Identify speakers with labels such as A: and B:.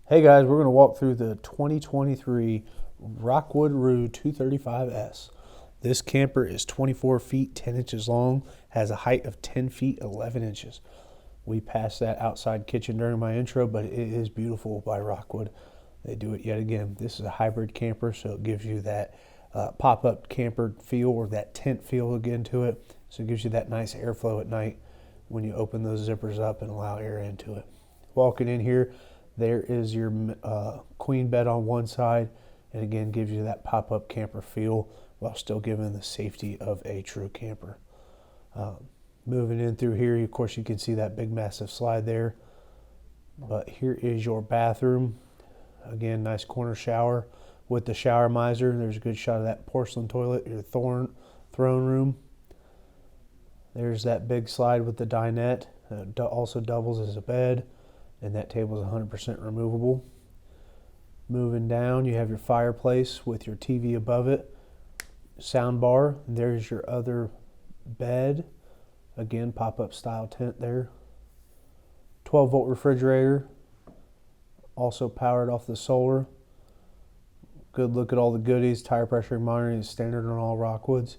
A: Hey guys, we're going to walk through the 2023 Rockwood Roo 235S. This camper is 24 feet 10 inches long, has a height of 10 feet 11 inches. We passed that outside kitchen during my intro, but it is beautiful by Rockwood. They do it yet again. This is a hybrid camper, so it gives you that pop-up camper feel or that tent feel again to it. So it gives you that nice airflow at night when you open those zippers up and allow air into it. Walking in here, there is your queen bed on one side, and again gives you that pop-up camper feel while still giving the safety of a true camper. Moving in through here, of course, you can see that big massive slide there. But here is your bathroom. Again, nice corner shower with the shower miser. There's a good shot of that porcelain toilet, your throne room. There's that big slide with the dinette. Also doubles as a bed. And that table is 100% removable. Moving down, you have your fireplace with your TV above it. Sound bar, there's your other bed. Again, pop-up style tent there. 12-volt refrigerator, also powered off the solar. Good look at all the goodies. Tire pressure monitoring is standard on all Rockwoods.